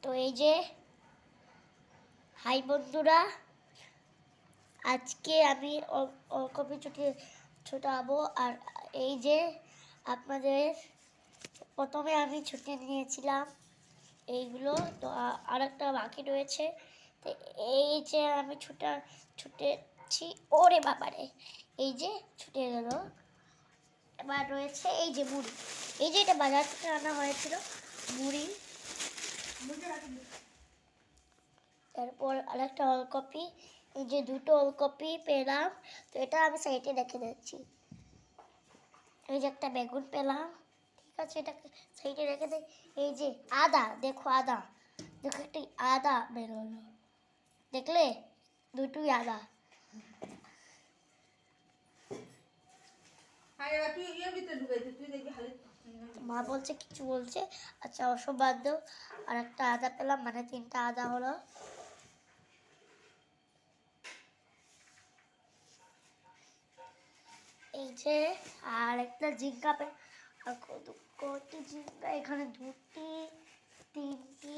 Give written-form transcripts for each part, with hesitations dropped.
তো এই যে হাই বন্ধুরা, আজকে আমি ওলকপি ছোটাবো। আর এই যে আপনাদের প্রথমে আমি ছুটে নিয়েছিলাম এইগুলো, তো আরেকটা বাকি রয়েছে। তো এই যে আমি ছুটেছি, ওরে বাবারে, এই যে ছুটে গেল। এবার রয়েছে এই যে মুড়ি, এই যে এটা বাজার থেকে আনা হয়েছিল মুড়ি। তারপর আরেকটা ওলকপি, এই যে দুটো ওলকপি পেলাম, তো এটা আমি সাইডে রেখে দিচ্ছি। এই যে একটা বেগুন পেলাম, ঠিক আছে, এটাকে সাইডে রেখে দিই। এই যে আদা, দেখো আদা, দেখো একটি আদা বেরোলো, দেখলে দুটোই আদা। মা বলছে কিছু বলছে, আচ্ছা ওসব বাদ দাও। আর একটা আদা পেলাম, মানে 3টা আদা হলো। এই যে আর একটা জিঙ্কা কটি জিঙ্কা, এখানে 2টি 3টি,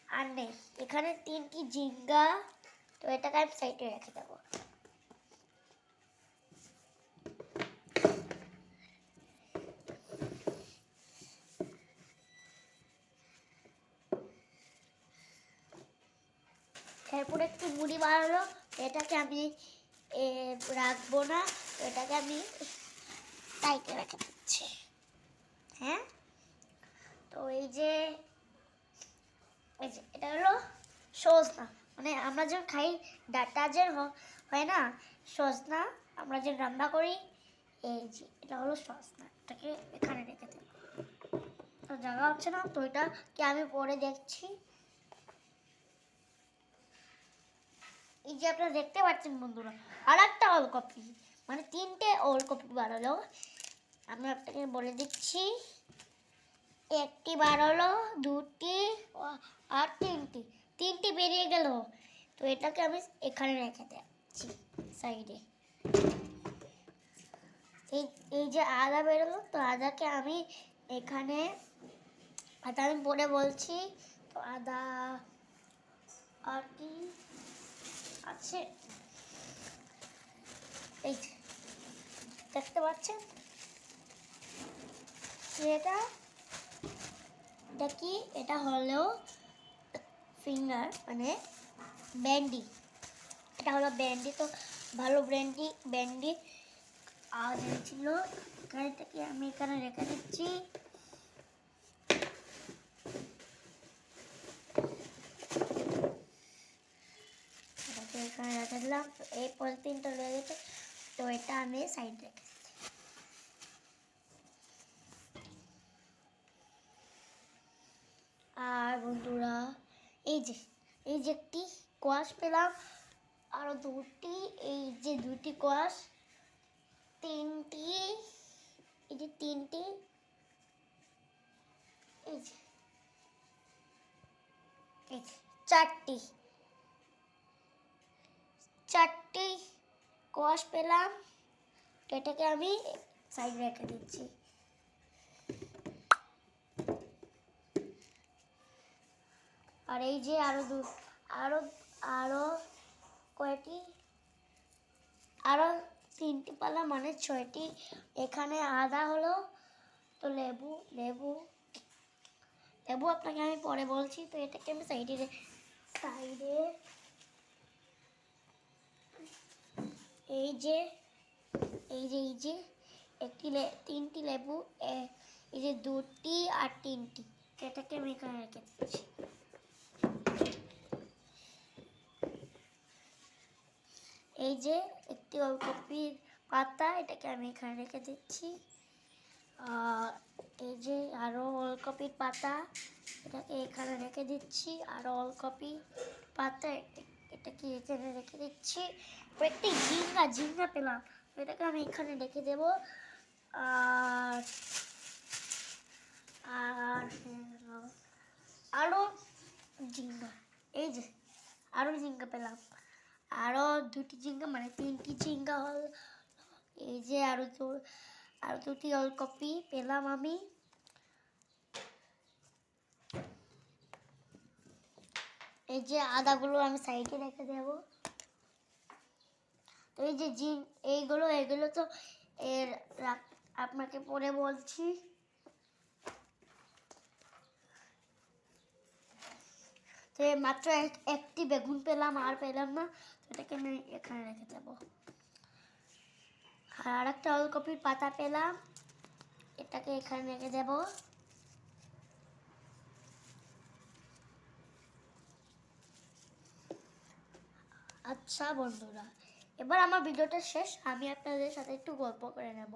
আর নেই এখানে 3টি জিঙ্কা। তো এটাকে আমি সাইডে রেখে দেবো। এরপর একটু মুড়ি বাড়ালো, এটাকে আমি রাখবো না, এটাকে আমি সাইডে রেখে দিচ্ছি। হ্যাঁ, তো এই যে এটা হলো সজনা, মানে আমরা যখন খাই ডাটা যে হয় না সজনা, আমরা যে রান্না করি, এই যে এটা হলো সজনা। এটাকে এখানে রেখে দেব, তো জায়গা হচ্ছে না, তো এটাকে আমি পরে দেখছি। এই যে আপনারা দেখতে পাচ্ছেন বন্ধুরা, আর একটা ওলকপি, মানে 3টে ওলকপি বাড়ালো। আমি আপনাকে বলে দিচ্ছি, একটি বাড়ালো, 2টি, আর 3টি বেরিয়ে গেল। তো এটাকে আমি এখানে রেখে দিচ্ছি সাইডে। এই যে আদা বেরোলো, তো আদাকে আমি এখানে, আদা আমি পরে বলছি। তো আদা আর কি আছে, এই দেখতে পাচ্ছেন এটা কি, এটা হলো ফিঙ্গার, মানে ব্যান্ডি। এটা হলো ব্যান্ডি, তো ভালো ব্যান্ডি আর ছিল এখানে থেকে, আমি এখানে রেখে দিচ্ছি। এটাকে এখানে রেখে দিলাম। তো এই পলিথিনটা রয়ে গেছে, তো এটা আমি সাইড রেখে দিচ্ছি। আর বন্ধুরা, এই যে একটি কোয়াশ পেলাম, আরো 2টি, এই যে 2টি কোয়াশ, 3টি, এই যে 3টি, এই যে 4টি কোয়াশ পেলাম। এটাকে আমি সাইড রেখে দিচ্ছি। আর এই যে আরো কয়টি, আরো 3টি পালা, মানে 6টি। এখানে আদা হলো, তো লেবু আপনাকে আমি পরে বলছি। তো এটাকে আমি সাইডে এই যে 3টি লেবু, এই যে 2টি আর 3টি, এটাকে আমি এখানে রেখে দিচ্ছি। এই যে একটি ওলকপির পাতা, এটাকে আমি এখানে রেখে দিচ্ছি। এই যে আরো ওলকপির পাতা, এটাকে এখানে রেখে দিচ্ছি। আরো ওলকপি পাতা, এটাকে এখানে রেখে দিচ্ছি। একটি ঝিঙ্গা পেলাম, এটাকে আমি এখানে রেখে দেব। আর আরো ঝিঙ্গা, এই যে আরো ঝিঙ্গা পেলাম, আরো 2টি ঝিঙ্গা, মানে 3টি ঝিঙ্গা হল। এই যে আরো 2টি ওলকপি পেলাম আমি। এই যে আদাগুলো আমি সাইডে রেখে দেব। তো এই যে এগুলো তো এর আপনাকে পরে বলছি। তো মাত্র একটি বেগুন পেলাম, আর পেলাম না, এটাকে আমি এখানে রেখে দেব। আর একটা ওলকপির পাতা পেলাম, এটাকে এখানে রেখে দেব। আচ্ছা বন্ধুরা, এবার আমার ভিডিওটা শেষ, আমি আপনাদের সাথে একটু গল্প করে নেব।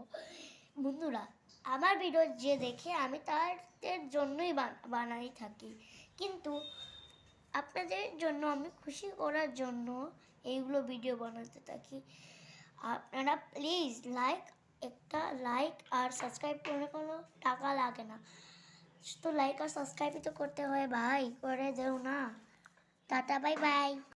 বন্ধুরা, আমার ভিডিও যে দেখে আমি তাদের জন্যই বানাই থাকি, কিন্তু আপনাদের জন্য আমি খুশি করার জন্য এইগুলো ভিডিও বানাতে থাকি। আপনারা প্লিজ একটা লাইক আর সাবস্ক্রাইব করে, কোনো টাকা লাগে না, তো লাইক আর সাবস্ক্রাইবই তো করতে হয় ভাই, করে দেও না। Tata, bye bye.